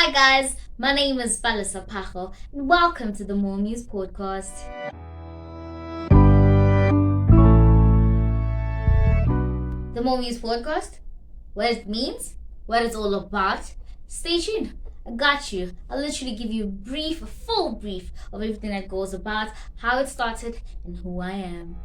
Hi guys, my name is Balisa Pacho and welcome to the Mormuse podcast. The Mormuse podcast, what it means, what it's all about. Stay tuned. I got you. I'll literally give you a full brief of everything that goes about, how it started, and who I am.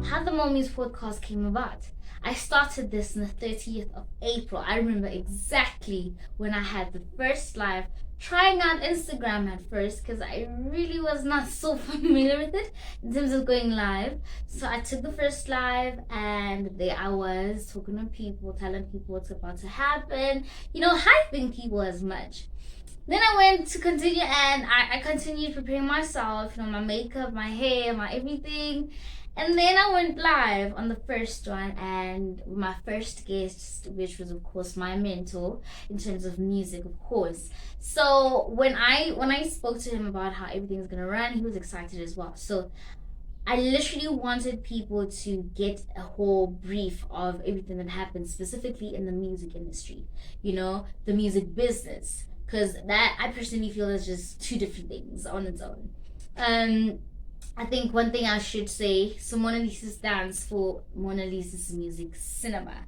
How the Mormuse podcast came about. I started this on the 30th of April. I remember exactly when I had the first live, trying out Instagram at first because I really was not so familiar with it in terms of going live. So I took the first live and there I was talking to people, telling people what's about to happen, hyping people as much. Then I went to continue and I continued preparing myself, my makeup, my hair, my everything. And then I went live on the first one and my first guest, which was of course my mentor in terms of music, of course. So when I spoke to him about how everything's gonna run, he was excited as well. So I literally wanted people to get a whole brief of everything that happens specifically in the music industry, the music business. Because that I personally feel is just two different things on its own. I think one thing I should say, so Mona Lisa stands for Mona Lisa's Music Cinema.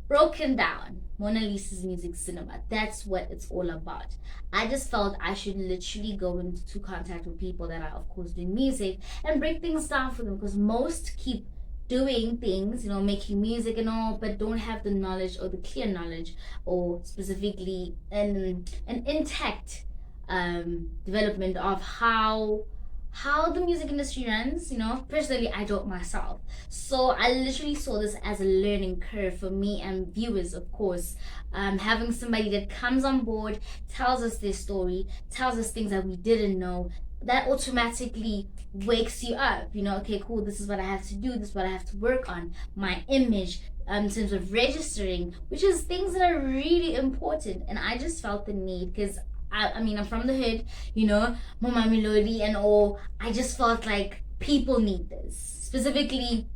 Broken down, Mona Lisa's Music Cinema. That's what it's all about. I just felt I should literally go into contact with people that are, of course, doing music and break things down for them, because most keep doing things, making music and all, but don't have the knowledge or the clear knowledge or specifically an intact development of how the music industry runs. Personally, I don't myself, so I literally saw this as a learning curve for me and viewers, of course. Having somebody that comes on board, tells us their story, tells us things that we didn't know, that automatically wakes you up. Okay, cool, this is what I have to do, this is what I have to work on, my image, in terms of registering, which is things that are really important. And I just felt the need, because I'm from the hood, Mama Melody and all. I just felt like people need this. Specifically,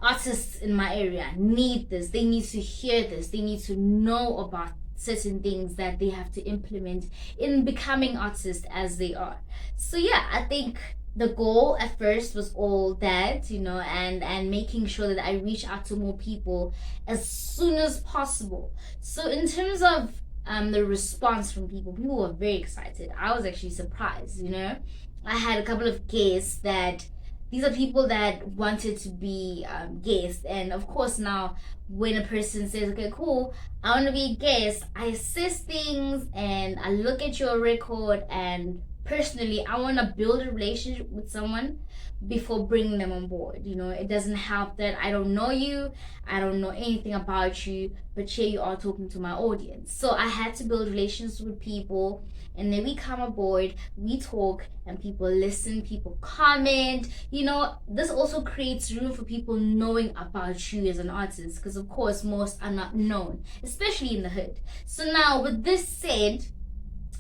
artists in my area need this. They need to hear this. They need to know about certain things that they have to implement in becoming artists as they are. So yeah, I think the goal at first was all that, and making sure that I reach out to more people as soon as possible. So in terms of the response from people were very excited. I was actually surprised. I had a couple of guests that these are people that wanted to be guests, and of course now when a person says, okay, cool, I want to be a guest, I assess things and I look at your record, and personally I want to build a relationship with someone before bringing them on board. It doesn't help that I don't know you, I don't know anything about you, but here you are talking to my audience. So I had to build relations with people, and then we come aboard, we talk, and people listen, people comment. This also creates room for people knowing about you as an artist, because of course most are not known, especially in the hood. So now with this said,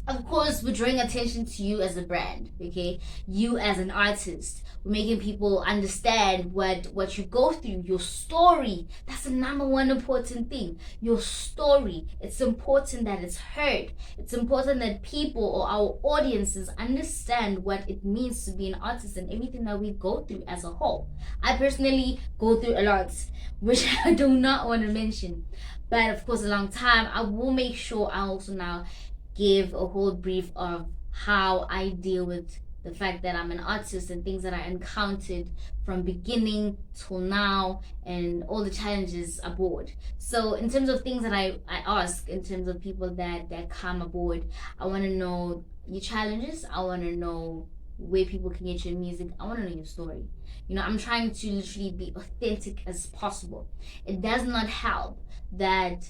of course, we're drawing attention to you as a brand, okay? You as an artist. We're making people understand what you go through, your story. That's the number one important thing. Your story. It's important that it's heard. It's important that people or our audiences understand what it means to be an artist and everything that we go through as a whole. I personally go through a lot, which I do not want to mention. But of course, a long time, I will make sure I also now give a whole brief of how I deal with the fact that I'm an artist and things that I encountered from beginning till now and all the challenges aboard. So in terms of things that I ask, in terms of people that come aboard, I want to know your challenges, I want to know where people can get your music, I want to know your story. I'm trying to literally be authentic as possible. It does not help that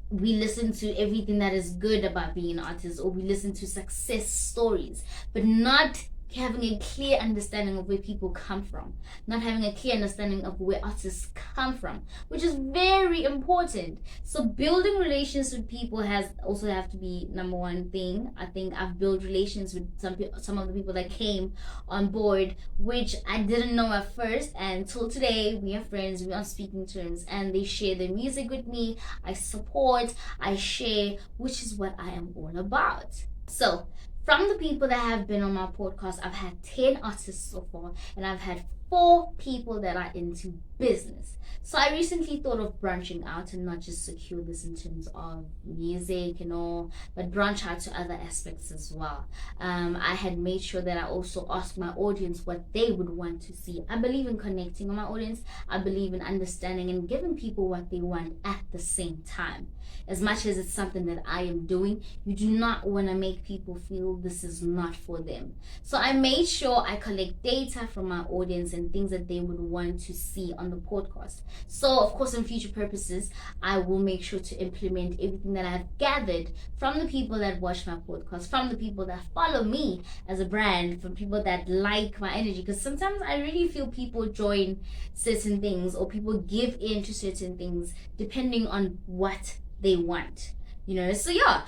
we listen to everything that is good about being an artist, or we listen to success stories, but not having a clear understanding of where people come from, not having a clear understanding of where artists come from, which is very important. So building relations with people has also have to be number one thing. I think I've built relations with some of the people that came on board, which I didn't know at first, and till today we are friends, we are on speaking terms, and they share their music with me. I support, I share, which is what I am all about. So from the people that have been on my podcast, I've had 10 artists so far, and I've had 4 people that are into business. So I recently thought of branching out and not just secure this in terms of music and all, but branch out to other aspects as well. I had made sure that I also asked my audience what they would want to see. I believe in connecting with my audience. I believe in understanding and giving people what they want at the same time. As much as it's something that I am doing, you do not want to make people feel this is not for them. So I made sure I collect data from my audience and things that they would want to see on the podcast. So of course, in future purposes, I will make sure to implement everything that I've gathered from the people that watch my podcast, from the people that follow me as a brand, from people that like my energy. Because sometimes I really feel people join certain things or people give in to certain things depending on what they want, so yeah.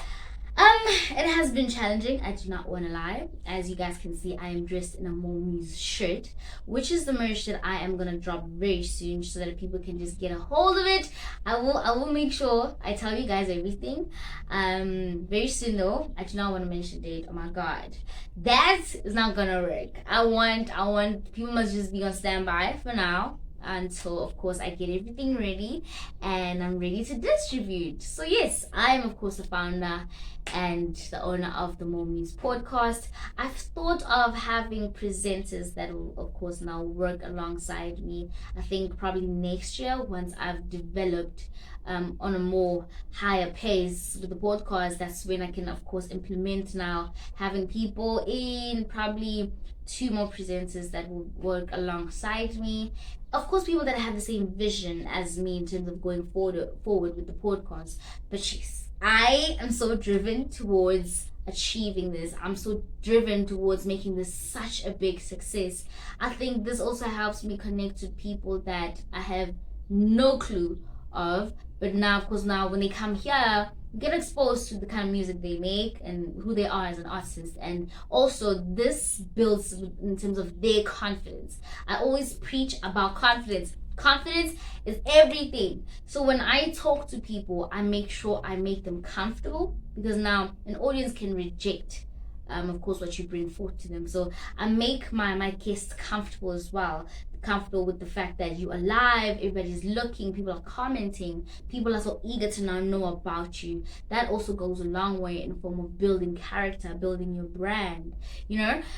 It has been challenging, I do not want to lie. As you guys can see, I am dressed in a Mormuse shirt, which is the merch that I am gonna drop very soon, so that people can just get a hold of it. I will make sure I tell you guys everything very soon, though. I do not want to mention date. Oh my god, that is not gonna work. I want people must just be on standby for now until of course I get everything ready and I'm ready to distribute. So yes, I am of course the founder and the owner of the Mormuse podcast. I've thought of having presenters that will of course now work alongside me. I think probably next year, once I've developed on a more higher pace with the podcast, that's when I can of course implement now having people in, probably 2 more presenters that will work alongside me. Of course, people that have the same vision as me in terms of going forward with the podcast. But jeez, I am so driven towards achieving this. I'm so driven towards making this such a big success. I think this also helps me connect with people that I have no clue of. But now, of course, now when they come here, get exposed to the kind of music they make and who they are as an artist. And also this builds in terms of their confidence. I always preach about confidence. Confidence is everything. So when I talk to people, I make sure I make them comfortable, because now an audience can reject of course what you bring forth to them. So I make my guests comfortable as well, comfortable with the fact that you're alive, everybody's looking, people are commenting, people are so eager to now know about you. That also goes a long way in the form of building character, building your brand,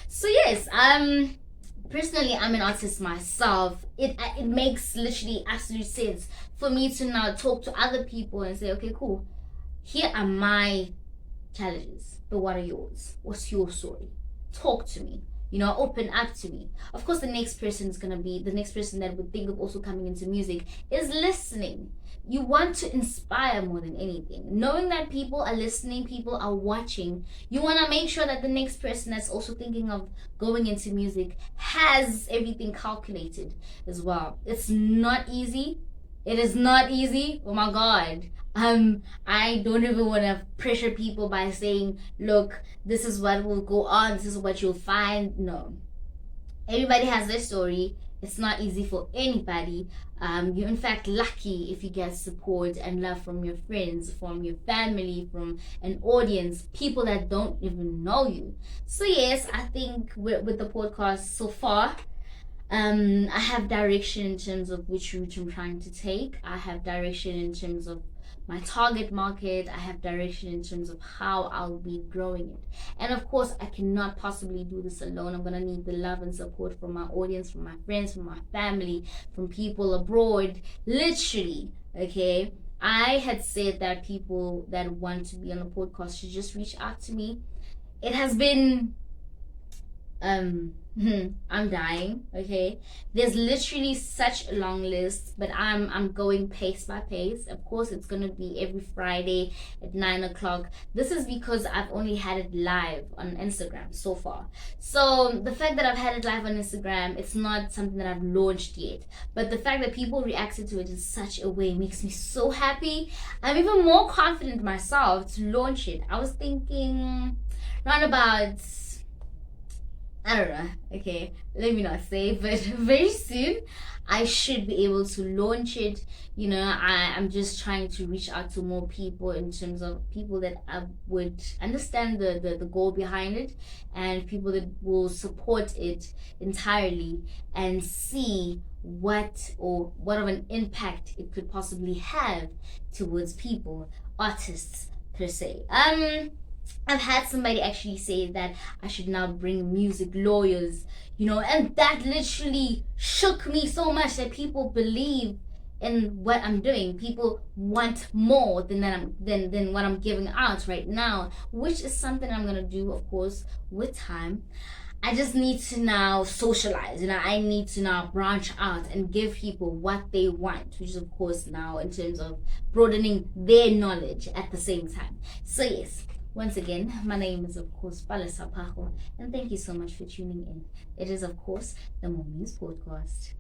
so yes, personally, I'm an artist myself. It makes literally absolute sense for me to now talk to other people and say, okay, cool, here are my challenges, but what are yours? What's your story? Talk to me, open up to me. Of course, the next person that would think of also coming into music is listening. You want to inspire more than anything. Knowing that people are listening, people are watching, you want to make sure that the next person that's also thinking of going into music has everything calculated as well. It's not easy. It is not easy. Oh my god. I don't even want to pressure people by saying, look, this is what will go on, this is what you'll find. No. Everybody has their story. It's not easy for anybody. You're in fact lucky if you get support and love from your friends, from your family, from an audience, people that don't even know you. So yes, I think with the podcast so far, I have direction in terms of which route I'm trying to take. I have direction in terms of my target market. I have direction in terms of how I'll be growing it. And of course, I cannot possibly do this alone. I'm gonna need the love and support from my audience, from my friends, from my family, from people abroad, literally, okay? I had said that people that want to be on the podcast should just reach out to me. It has been um I'm dying. Okay, there's literally such a long list, but I'm going pace by pace. Of course, it's gonna be every Friday at 9 o'clock. This is because I've only had it live on Instagram so far. So the fact that I've had it live on Instagram, it's not something that I've launched yet, but the fact that people reacted to it in such a way makes me so happy. I'm even more confident myself to launch it. I was thinking around about, I don't know. Okay, let me not say, but very soon I should be able to launch it. I'm just trying to reach out to more people in terms of people that I would understand the goal behind it, and people that will support it entirely and see what of an impact it could possibly have towards people, artists per se. I've had somebody actually say that I should now bring music lawyers, and that literally shook me so much that people believe in what I'm doing. People want more than what I'm giving out right now, which is something I'm gonna do, of course, with time. I just need to now socialize. I need to now branch out and give people what they want, which is, of course, now in terms of broadening their knowledge at the same time. So, yes, once again, my name is, of course, Palesa Pajo, and thank you so much for tuning in. It is, of course, the Mormuse podcast.